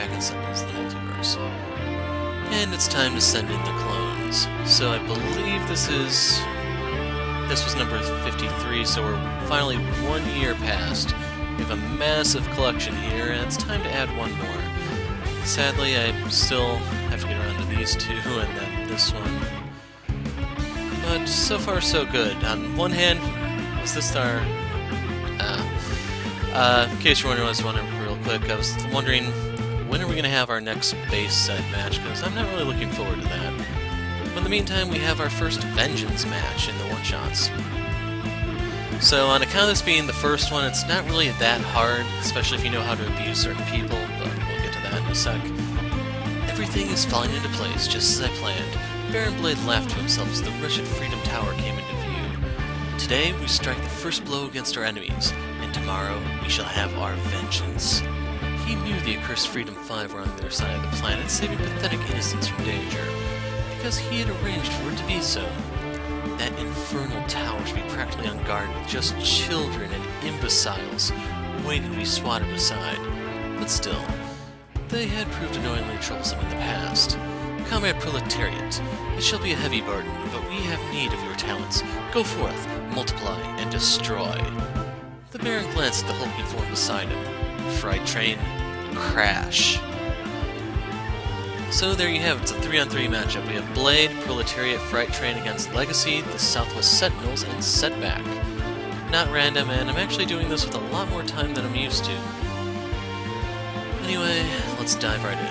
Proletariat and Sentinels, the Multiverse. And it's time to send in the clones. So I believe this was number 53, so we're finally 1 year past. We have a massive collection here, and it's time to add one more. Sadly, I still have to get around to these two, and then this one. But so far, so good. On one hand, was this our... in case you're wondering, I was wondering real quick, I was wondering, when are we going to have our next base set match? Because I'm not really looking forward to that. But in the meantime, we have our first Vengeance match in the one-shots. So on account of this being the first one, it's not really that hard, especially if you know how to abuse certain people, but we'll get to that in a sec. Everything is falling into place, just as I planned. Baron Blade laughed to himself as the wretched Freedom Tower came into view. Today, we strike the first blow against our enemies, and tomorrow, we shall have our vengeance. He knew the accursed Freedom 5 were on the other side of the planet, saving pathetic innocents from danger, because he had arranged for it to be so. That infernal tower should be practically on guard with just children and imbeciles waiting to be swatted aside. But still, they had proved annoyingly troublesome in the past. Comrade Proletariat, it shall be a heavy burden, but we have need of your talents. Go forth, multiply, and destroy. The Baron glanced at the hulking form beside him. Fright Train, crash. So there you have it, it's a 3-on-3 matchup. We have Blade, Proletariat, Fright Train against Legacy, the Southwest Sentinels, and Setback. Not random, and I'm actually doing this with a lot more time than I'm used to. Anyway, let's dive right in.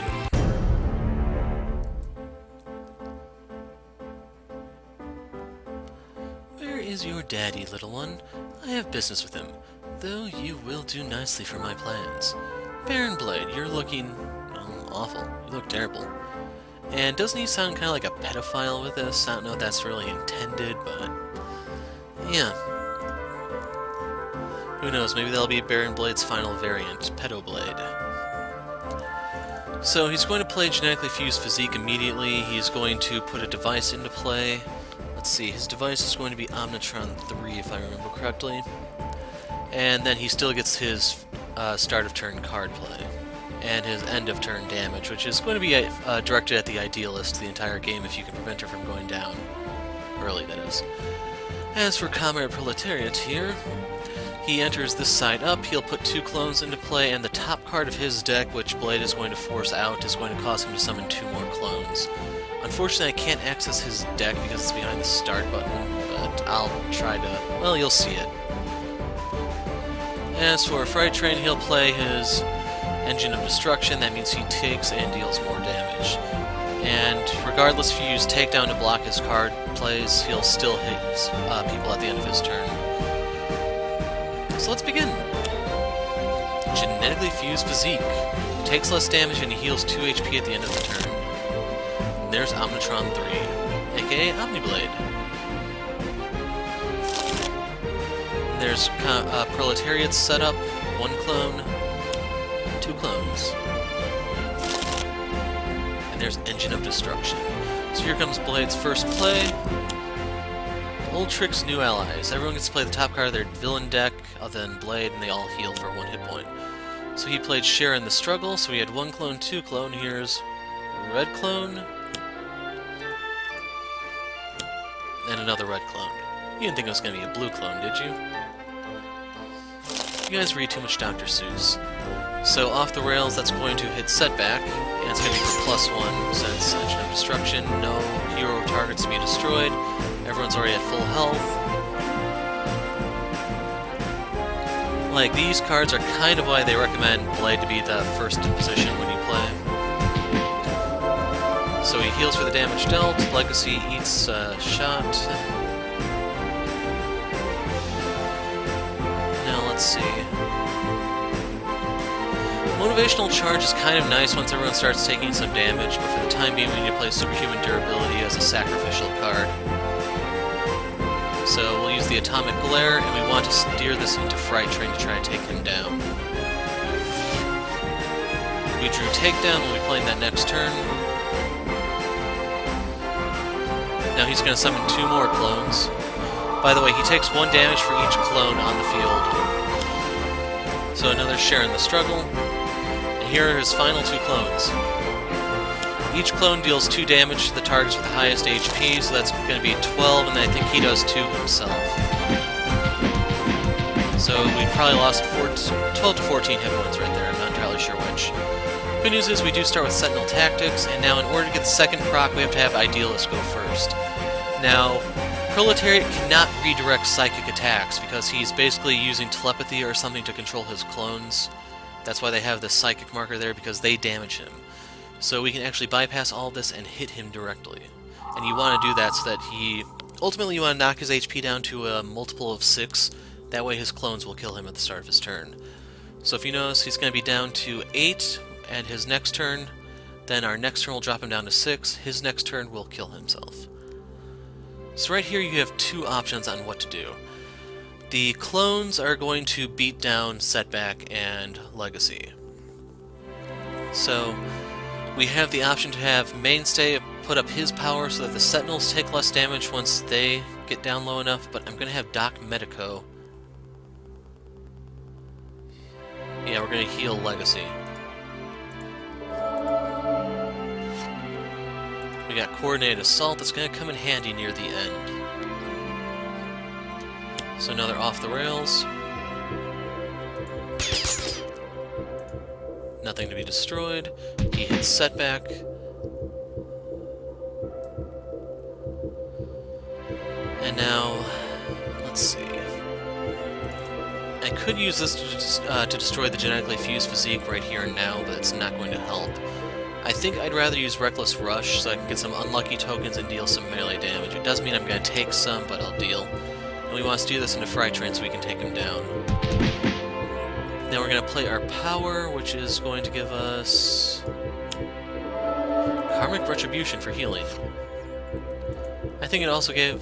Where is your daddy, little one? I have business with him, though you will do nicely for my plans. Baron Blade, you're looking... awful. You look terrible. And doesn't he sound kind of like a pedophile with this? I don't know if that's really intended, but... yeah. Who knows, maybe that'll be Baron Blade's final variant, Pedo Blade. So he's going to play Genetically Fused Physique immediately. He's going to put a device into play. Let's see, his device is going to be Omnitron 3, if I remember correctly. And then he still gets his start of turn card play. And his end of turn damage, which is going to be directed at the Idealist the entire game if you can prevent her from going down. Early, that is. As for Comrade Proletariat here, he enters this side up, he'll put 2 clones into play, and the top card of his deck, which Blade is going to force out, is going to cause him to summon 2 more clones. Unfortunately, I can't access his deck because it's behind the start button, but I'll try to... well, you'll see it. As for Fright Train, he'll play his Engine of Destruction. That means he takes and deals more damage. And regardless if you use Takedown to block his card plays, he'll still hit people at the end of his turn. So let's begin. Genetically Fused Physique. Takes less damage and he heals 2 HP at the end of the turn. And there's Omnitron 3, aka Omniblade. And there's Proletariat's setup, 1 clone, 2 clones. And there's Engine of Destruction. So here comes Blade's first play. Old Trick's new allies. Everyone gets to play the top card of their villain deck, other than Blade, and they all heal for 1 hit point. So he played Share in the Struggle, so he had 1 clone, 2 clone. Here's red clone. And another red clone. You didn't think it was going to be a blue clone, did you? You guys read too much Dr. Seuss. So off the rails, that's going to hit Setback, and it's going to be for +1, since Engine of Destruction, no hero targets to be destroyed, everyone's already at full health. Like, these cards are kind of why they recommend Blade to be the first in position when you play. So he heals for the damage dealt, Legacy eats a shot. Now let's see. Motivational Charge is kind of nice once everyone starts taking some damage, but for the time being we need to play Superhuman Durability as a sacrificial card. So we'll use the Atomic Glare, and we want to steer this into Fright Train to try and take him down. We drew Takedown, we'll be playing that next turn. Now he's going to summon 2 more clones. By the way, he takes 1 damage for each clone on the field. So another Share in the Struggle. Here are his final 2 clones. Each clone deals 2 damage to the targets with the highest HP, so that's going to be 12, and I think he does 2 himself. So we probably lost 12 to 14 hit points right there, I'm not entirely sure which. Good news is we do start with Sentinel Tactics, and now in order to get the second proc, we have to have Idealist go first. Now, Proletariat cannot redirect psychic attacks, because he's basically using telepathy or something to control his clones. That's why they have the psychic marker there, because they damage him. So we can actually bypass all of this and hit him directly. And you want to do that so that he... Ultimately, you want to knock his HP down to a multiple of 6. That way his clones will kill him at the start of his turn. So if you notice, he's going to be down to 8 at his next turn. Then our next turn will drop him down to 6. His next turn will kill himself. So right here you have 2 options on what to do. The clones are going to beat down Setback and Legacy. So we have the option to have Mainstay put up his power so that the Sentinels take less damage once they get down low enough, but I'm going to have Doc Medico. Yeah, we're going to heal Legacy. We got Coordinated Assault that's going to come in handy near the end. So now they're off the rails. Nothing to be destroyed. He hits Setback. And now, let's see. I could use this to destroy the genetically fused physique right here and now, but it's not going to help. I think I'd rather use Reckless Rush so I can get some unlucky tokens and deal some melee damage. It does mean I'm going to take some, but I'll deal. And we want to steer this into Fright Train so we can take him down. Now we're going to play our power, which is going to give us Karmic Retribution for healing. I think it also gave...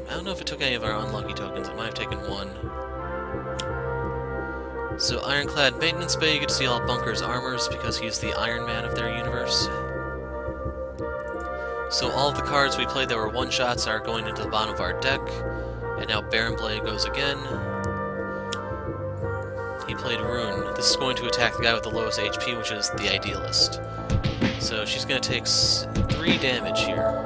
I don't know if it took any of our unlucky tokens. It might have taken 1. So Ironclad Maintenance Bay, you get to see all Bunker's armors because he's the Iron Man of their universe. So all of the cards we played that were one-shots are going into the bottom of our deck. And now Baron Blade goes again. He played Rune. This is going to attack the guy with the lowest HP, which is the Idealist. So she's going to take 3 damage here.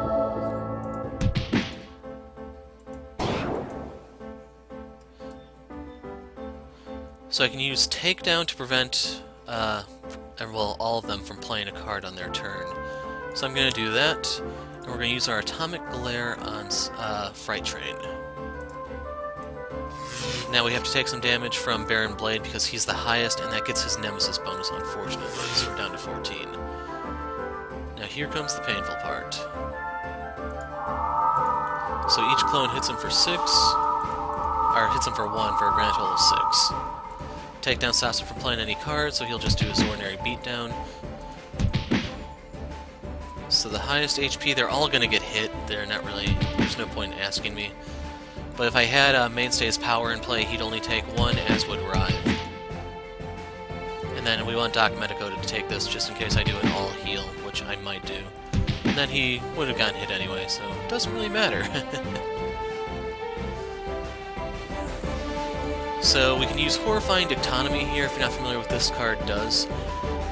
So I can use Takedown to prevent, well, all of them from playing a card on their turn. So I'm going to do that, and we're going to use our Atomic Glare on Fright Train. Now we have to take some damage from Baron Blade because he's the highest, and that gets his Nemesis bonus, unfortunately, so we're down to 14. Now here comes the painful part. So each clone hits him for 6, or hits him for 1 for a grand total of 6. Takedown stops him from playing any cards, so he'll just do his ordinary beatdown. So the highest HP, they're all going to get hit. They're not really... There's no point in asking me. But if I had Mainstay's power in play, he'd only take 1, as would Rive. And then we want Doc Medico to take this just in case I do an all-heal, which I might do. And then he would have gotten hit anyway, so it doesn't really matter. So we can use Horrifying Dictonomy here, if you're not familiar with what this card does.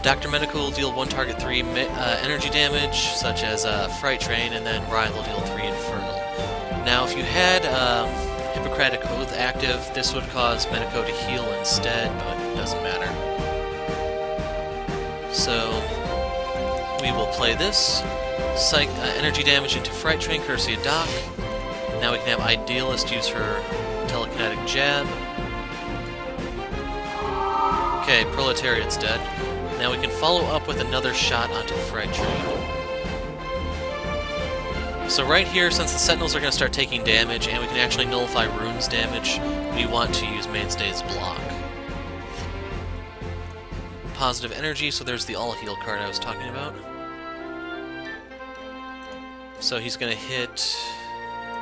Dr. Medical will deal 1 target 3 energy damage, such as Fright Train, and then Rive will deal 3 Infernal. Now, if you had Hippocratic Oath active, this would cause Medico to heal instead, but it doesn't matter. So, we will play this. Energy damage into Fright Train, courtesy of Doc. Now we can have Idealist use her Telekinetic Jab. Okay, Proletariat's dead. Now we can follow up with another shot onto Fright Train. So right here, since the Sentinels are going to start taking damage, and we can actually nullify Rune's damage, we want to use Mainstay's block. Positive energy, so there's the all-heal card I was talking about. So he's going to hit...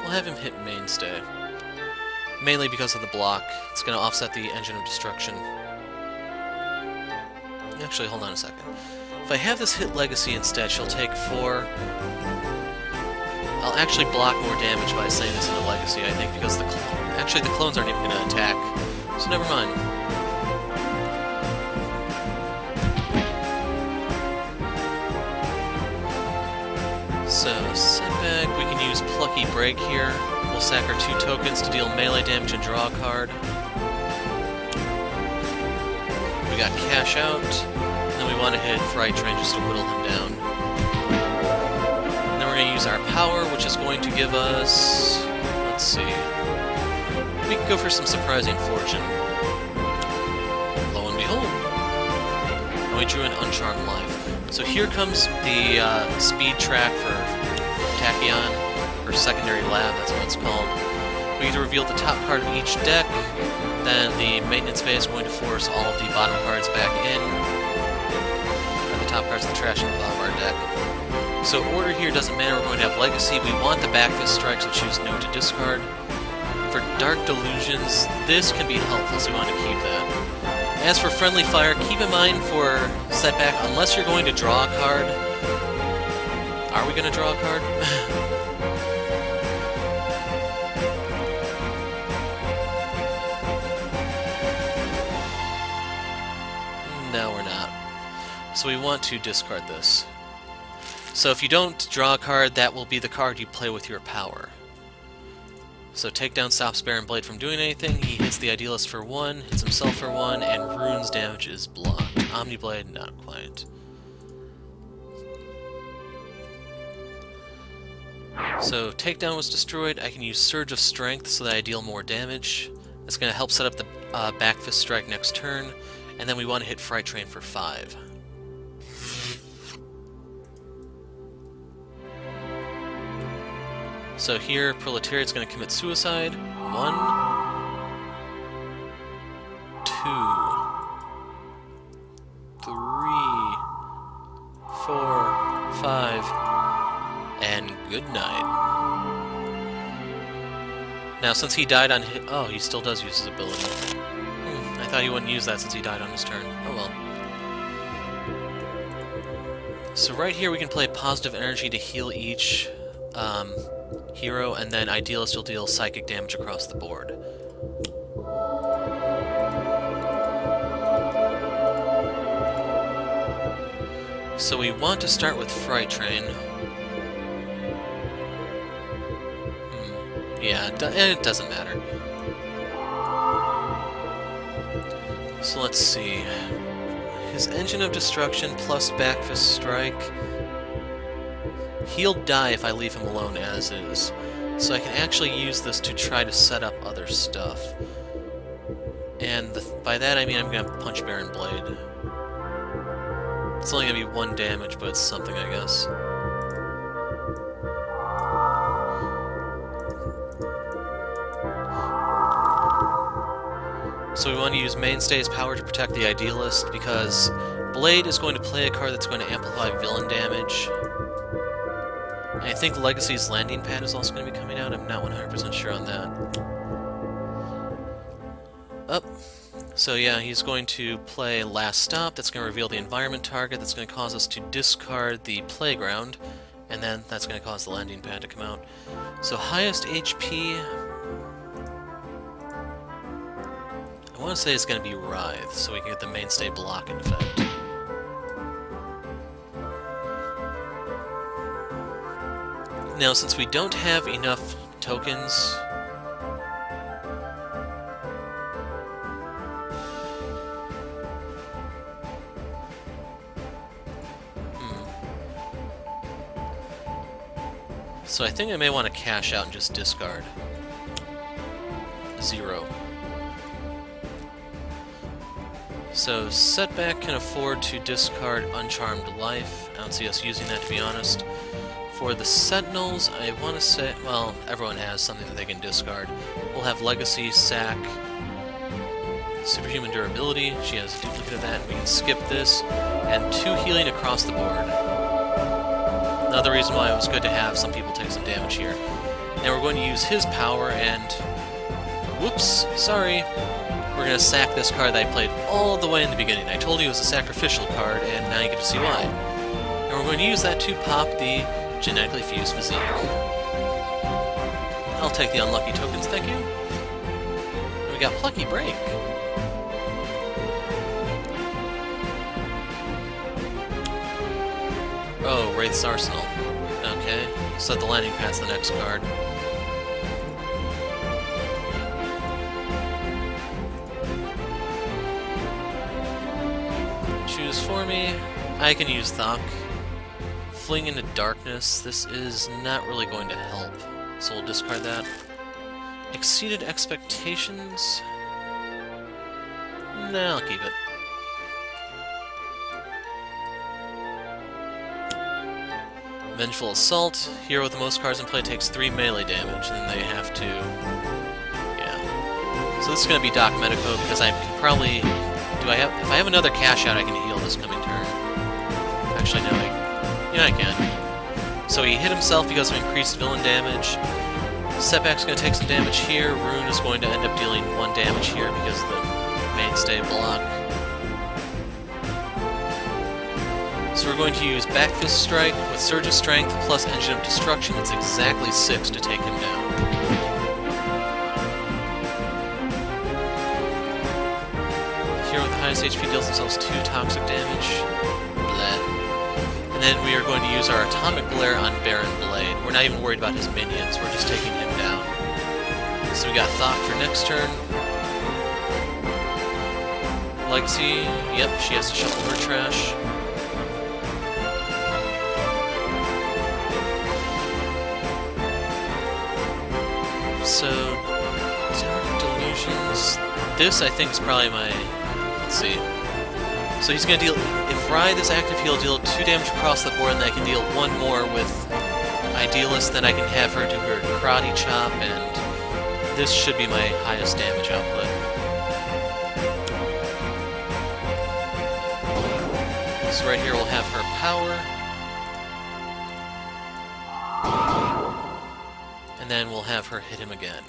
We'll have him hit Mainstay. Mainly because of the block. It's going to offset the Engine of Destruction. Actually, hold on a second. If I have this hit Legacy instead, she'll take 4. I'll actually block more damage by saying this into Legacy, I think, because the clones aren't even going to attack. So never mind. So, Setback, we can use Plucky Break here. We'll sack our 2 tokens to deal melee damage and draw a card. We got Cash Out, and then we want to hit Fright Train just to whittle him down. And then we're going to use our power, which is going to give us... let's see... we can go for some surprising fortune. Lo and behold! And we drew an Uncharmed Life. So here comes the speed track for Tachyon, or Secondary Lab, that's what it's called. We either reveal the top card of each deck, then the maintenance phase is going to force all of the bottom cards back in, and the top cards of the trash in the bottom of our deck. So order here doesn't matter, we're going to have Legacy. We want the back fist strike, so choose no to discard. For Dark Delusions, this can be helpful, so we want to keep that. As for Friendly Fire, keep in mind for Setback, unless you're going to draw a card... Are we going to draw a card? No, we're not. So we want to discard this. So if you don't draw a card, that will be the card you play with your power. So Takedown stops Baron Blade from doing anything, he hits the Idealist for 1, hits himself for 1, and Rune's damage is blocked. Omniblade, not quite. So Takedown was destroyed, I can use Surge of Strength so that I deal more damage. That's going to help set up the back fist strike next turn, and then we want to hit Fright Train for 5. So here, Proletariat's going to commit suicide. 1, 2, 3, 4, 5, and good night. Now, since he died on his... oh, he still does use his ability. I thought he wouldn't use that since he died on his turn. Oh well. So right here we can play Positive Energy to heal each... hero, and then Idealist will deal psychic damage across the board. So we want to start with Fright Train. Yeah, it doesn't matter. So let's see. His Engine of Destruction plus Back Fist Strike. He'll die if I leave him alone as is, so I can actually use this to try to set up other stuff. And by that I mean I'm going to punch Baron Blade. It's only going to be 1 damage, but it's something, I guess. So we want to use Mainstay's power to protect the Idealist, because Blade is going to play a card that's going to amplify villain damage. And I think Legacy's landing pad is also going to be coming out. I'm not 100% sure on that. So yeah, he's going to play Last Stop. That's going to reveal the environment target. That's going to cause us to discard the Playground. And then that's going to cause the landing pad to come out. So highest HP... I want to say it's going to be Writhe, so we can get the Mainstay block in effect. Now, since we don't have enough tokens... So I think I may want to cash out and just discard. 0. So Setback can afford to discard Uncharmed Life. I don't see us using that, to be honest. For the Sentinels, I want to say... well, everyone has something that they can discard. We'll have Legacy, Sack, Superhuman Durability. She has a duplicate of that. We can skip this. And 2 healing across the board. Another reason why it was good to have some people take some damage here. Now we're going to use his power and... whoops! Sorry! We're going to sack this card that I played all the way in the beginning. I told you it was a sacrificial card, and now you get to see why. And we're going to use that to pop the Genetically Fused Physique. I'll take the unlucky tokens, thank you. And we got Plucky Break. Oh, Wraith's Arsenal. Okay, so the landing pad's the next card. Choose for me. I can use Thok. Fling into Darkness. This is not really going to help, so we'll discard that. Exceeded Expectations? Nah, I'll keep it. Vengeful Assault. Hero with the most cards in play takes 3 melee damage, and then they have to... Yeah. So this is going to be Doc Medico, because I can probably... If I have another cash out, I can heal this coming turn. Actually, no, I can. So he hit himself because of increased villain damage. Setback's going to take some damage here. Rune is going to end up dealing 1 damage here because of the mainstay block. So we're going to use Back Fist Strike with Surge of Strength plus Engine of Destruction. It's exactly 6 to take him down. Hero with the highest HP deals themselves 2 toxic damage. Bleh. And then we are going to use our Atomic Glare on Baron Blade. We're not even worried about his minions, we're just taking him down. So we got Thok for next turn. Legacy, yep, she has to shuffle her trash. So, Dark Delusions. This, I think, is probably my... Let's see. So he's going to deal... If Ride is active, he'll deal 2 damage across the board, and then I can deal 1 more with Idealist, then I can have her do her Karate Chop, and this should be my highest damage output. So right here we'll have her Power. And then we'll have her hit him again.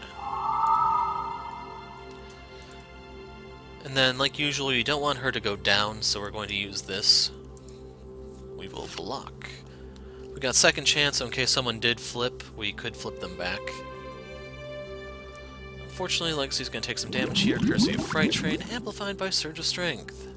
And then, like usual, you don't want her to go down, so we're going to use this. We will block. We got second chance, so in case someone did flip, we could flip them back. Unfortunately, Legacy's going to take some damage here, courtesy of Fright Train, amplified by Surge of Strength.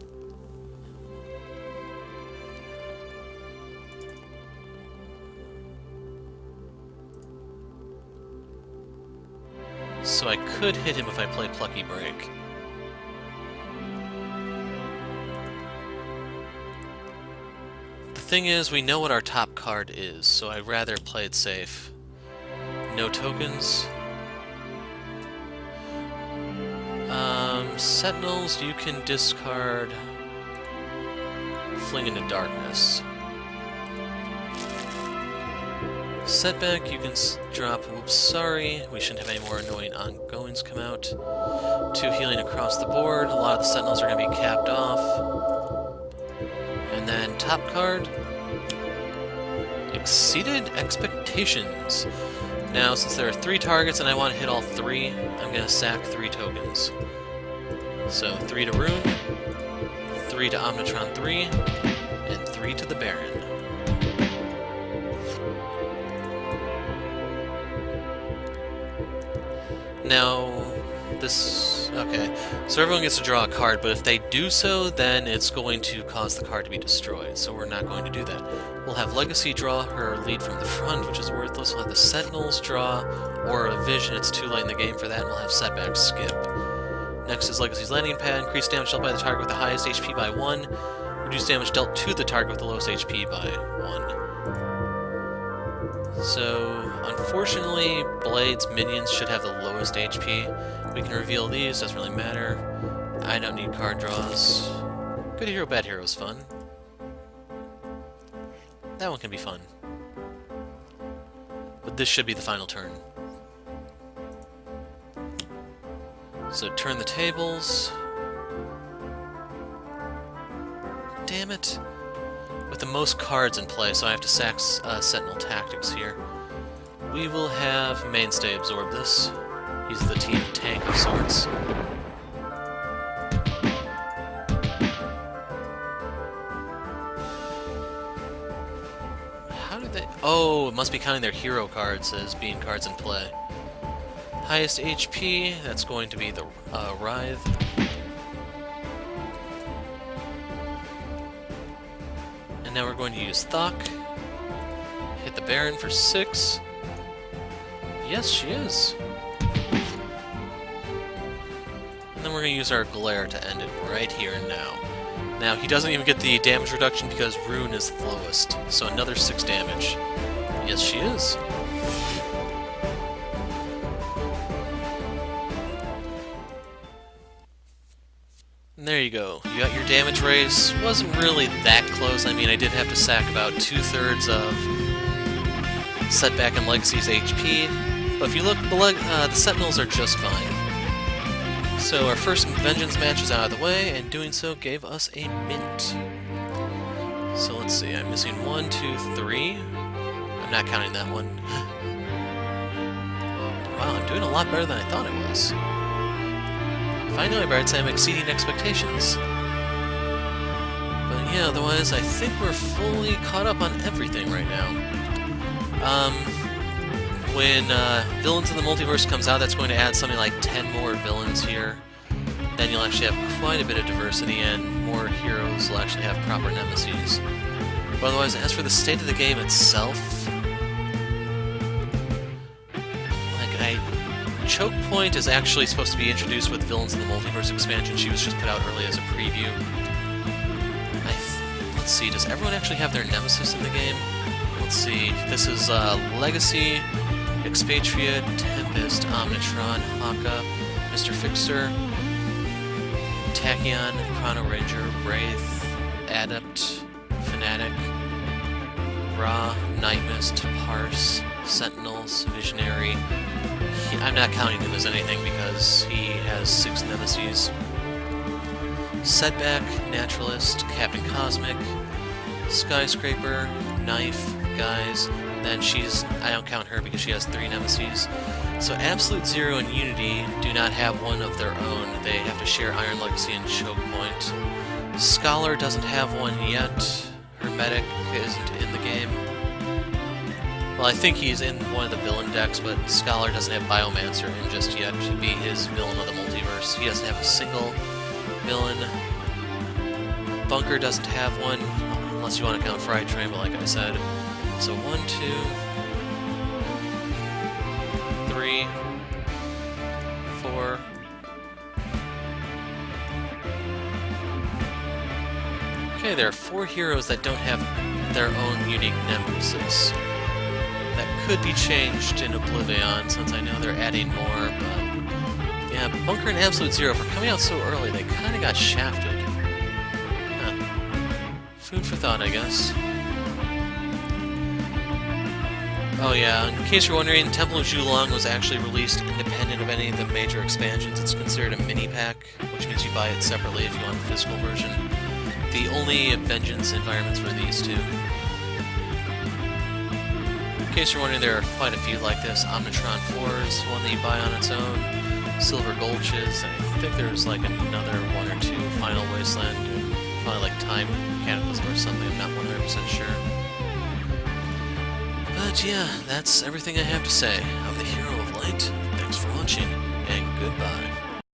So I could hit him if I play Plucky Break. The thing is, we know what our top card is, so I'd rather play it safe. No tokens. Sentinels, you can discard Fling into Darkness. Setback, you can drop Whoops Sorry. We shouldn't have any more annoying ongoings come out. 2 healing across the board. A lot of the Sentinels are going to be capped off. And then top card, Exceeded Expectations. Now, since there are 3 targets and I want to hit all 3, I'm going to sack 3 tokens. So 3 to Rune, 3 to Omnitron 3, and 3 to the Baron. Now, this... okay, so everyone gets to draw a card, but if they do so, then it's going to cause the card to be destroyed, so we're not going to do that. We'll have Legacy draw her lead from the front, which is worthless. We'll have the Sentinels draw, or a Vision, it's too late in the game for that, and we'll have Setback skip. Next is Legacy's landing pad, increase damage dealt by the target with the highest HP by 1, reduce damage dealt to the target with the lowest HP by 1. So, unfortunately, Blade's minions should have the lowest HP. We can reveal these, doesn't really matter. I don't need card draws. Good hero, bad hero is fun. That one can be fun. But this should be the final turn. So turn the tables. Damn it. With the most cards in play, so I have to sack Sentinel Tactics here. We will have Mainstay absorb this. He's the team tank of sorts. How did they... oh, it must be counting their hero cards as being cards in play. Highest HP, that's going to be the Writhe. And now we're going to use Thok. hit the Baron for 6. Yes, she is. And then we're going to use our Glare to end it right here and now. Now, he doesn't even get the damage reduction because Rune is the lowest. So another 6 damage. Yes, she is. And there you go. You got your damage raise. Wasn't really that close. I mean, I did have to sack about 2/3 of Setback and Legacy's HP. But if you look, the Sentinels are just fine. So our first Vengeance match is out of the way, and doing so gave us a mint. So let's see, I'm missing 1, 2, 3. I'm not counting that one. Wow, I'm doing a lot better than I thought I was. Finally, bright side, I'm exceeding expectations. But yeah, otherwise, I think we're fully caught up on everything right now. When Villains in the Multiverse comes out, that's going to add something like 10 more villains here. Then you'll actually have quite a bit of diversity, and more heroes will actually have proper nemesis. But otherwise, as for the state of the game itself, Choke Point is actually supposed to be introduced with Villains in the Multiverse expansion. She was just put out early as a preview. Let's see, does everyone actually have their nemesis in the game? Let's see, this is Legacy, Expatriate, Tempest, Omnitron, Haka, Mr. Fixer, Tachyon, Chrono Ranger, Wraith, Adept, Fanatic, Ra, Nightmist, Parse, Sentinels, Visionary. I'm not counting him as anything because he has 6 nemesis. Setback, Naturalist, Captain Cosmic, Skyscraper, Knife, Guys. Then I don't count her because she has 3 nemesis. So Absolute Zero and Unity do not have one of their own. They have to share Iron Legacy and Choke Point. Scholar doesn't have one yet. Hermetic isn't in the game. Well, I think he's in one of the villain decks, but Scholar doesn't have Biomancer in just yet to be his villain of the multiverse. He doesn't have a single villain. Bunker doesn't have one, unless you want to count Fright Train, but like I said. So 1, 2, 3, 4. Okay, there are 4 heroes that don't have their own unique nemesis. That could be changed in Oblivion, since I know they're adding more, but... yeah, Bunker and Absolute Zero, for coming out so early, they kind of got shafted. Huh. Food for thought, I guess. Oh yeah, in case you're wondering, Temple of Zhulong was actually released independent of any of the major expansions. It's considered a mini-pack, which means you buy it separately if you want a physical version. The only Vengeance environments were these 2. In case you're wondering, there are quite a few like this. Omnitron 4 is one that you buy on its own. Silver Gulches, and I think there's like another 1 or 2. Final Wasteland, probably like Time Cataclysm or something, I'm not 100% sure. But yeah, that's everything I have to say. I'm the Hero of Light. Thanks for watching, and goodbye.